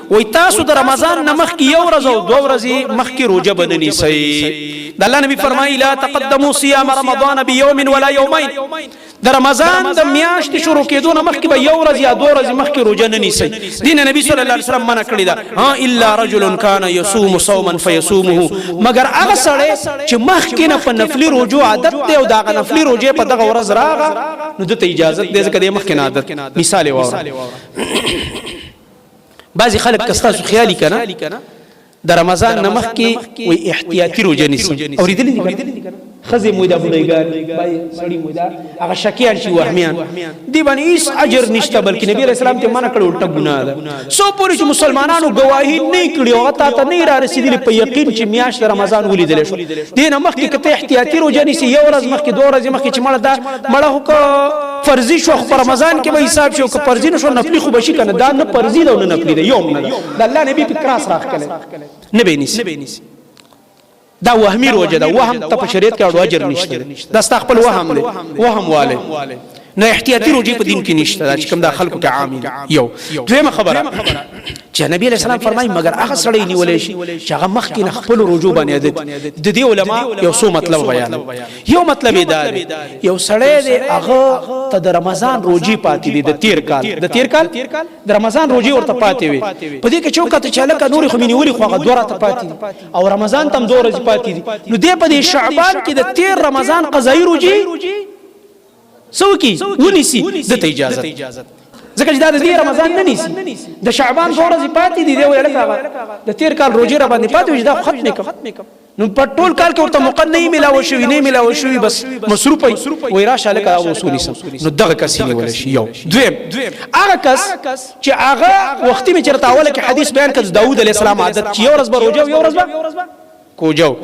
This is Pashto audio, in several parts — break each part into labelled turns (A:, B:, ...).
A: وای تاسو د رمضان نه مخکې یو ورځ او دوه ورځې مخکې روزه به نه نیسئ. د الله نبی فرمایي لا تقدموا صيام رمضان بيوم ولا يومين. د رمضان د میاشتې شروع کېدو نه مخکې به یو ورځ یا دوه ورځې مخکې روزه نه نیسئ. دین نبی صلی الله علیه وسلم منع کړی ده. الا رجل كان يصوم صوما فيصومه، مگر هغه سړی چې مخکې نه په نفلي روزو عادت دی او دغه نفلي روزې په دغه ورځ راغه نو دته اجازه دی ځکه د مخکې نه عادت. مثال واوره، بعضی خلک کستاسو خیالي کنه د رمضان نه مخکې وي احتیاطي روزه نیسي. اوریدلی دي کنه خزي مودا بډایګان بای سړی مودا هغه شکیان شي وهمیان دی باندې هیڅ اجر نشته، بلکې نبی رسول الله ته منع کړو الټه ګناه ده. سو پوری چې مسلمانانو گواهی نه کړی او ته نه را رسیدلی په یقین چې میاشت رمضان ولیدل شو. دینه مخکې کته احتیاطي روزه نیسي یو ورځ مخکې دوه ورځې مخکې چې مړه هو فرضي شو په رمضان کې به حساب شو، که فرضي نشو نفلي خو بشي کنه دا نه فرضي ده نه نفلي ده یوم نه د الله نبی په کراس راخ کله نه بینیس. دا وهمي روزه ده، وهم ته په شریعت کې اجر نشته، دا ستا خپل وهم دی، وهم والے نه احتیاطي روزه په دین کې نشته چې کوم د خلکو ته عام دي. یو دویمه خبره چې نبی علیہ السلام فرمایي مگر هغه سړی نیولې شي چې هغه مخکې نه خپل روزو باندې عادت. د دې علما یو څو مطلب بیان. یو مطلب دا دی یو سړی دی هغه ته د رمضان روزي پاتې دي، د تیر کال د رمضان روزي ورته پاتې وي. په دې کې چوکاته چاله نور خو مینولې خو هغه دوه راته پاتې دي او رمضان تم دوه ورځې پاتې دي. نو دې په دې شعبان کې د تیر رمضان قضایي روزي سوکی ونیسی دته اجازه، ځکه چې دا د رمضان نه نیسی د شعبان دوه ورځې پاتې دي. دی ویل هغه د تیر کال روزي را باندې پاتې وي دا ختم نو په ټول کال کې ورته موقع نه ملاوي شوی بس مصروف وي راشه لکه وصولي سم نو دغه کس نیول شي. یو دویم هغه کس چې هغه وختي می چرته اوله کې حدیث بیان کړ داوود علیه السلام عادت چې یو ورځ به روزه یو ورځ کوجو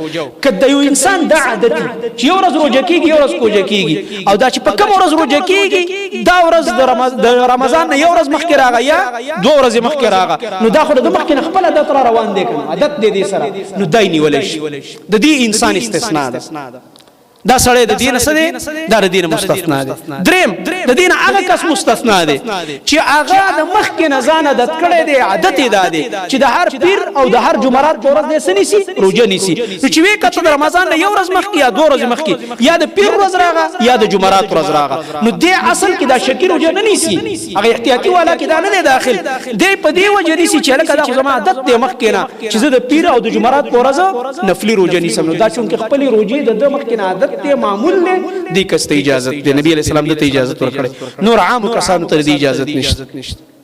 A: کله یو انسان د عادت چې یو ورځ روزه کیږي یو ورځ کوجه کیږي او دا چې په کوم ورځ روزه کیږي دا ورځ د رمضان نه یو ورځ مخکې راغی یا دوه ورځې مخکې راغی نو دا خو د مخکې نه خپل عادت را روان دی کنه عادت دې سره نو دای نیول شي. د دې انسان استثناء ده، دا سړی د دین سره دا د دین مستثنا دی. دریم د دین هغه کس مستثنا دی چې هغه د مخکې نه ځان عادت کړی دی، عادت یې دا دی چې د هر پیر او د هر جمعرات په ورځ دې سنیسي روزه نیسي. نو چې وی کته د رمضان نه یو ورځ مخکې یا دوه ورځې مخکې یا د پیر ورځ راغه یا د جمعرات ورځ راغه نو دې اصل کې دا شکی روزه نه نیسي، هغه احتیاطي والا کې دا نه دی داخل دی په دې وجه نیسي چې لکه دا زما عادت دی مخکې نه چې زه د پیر او د جمعرات په ورځ نفلي روزه نیسم. نو دا چې خپل روزه د مخکې نه عادت ته معمول نه دی کسته اجازه دی. نبی علیہ السلام د اجازه ورکړي، نور عام کسانو ته د اجازه نشته.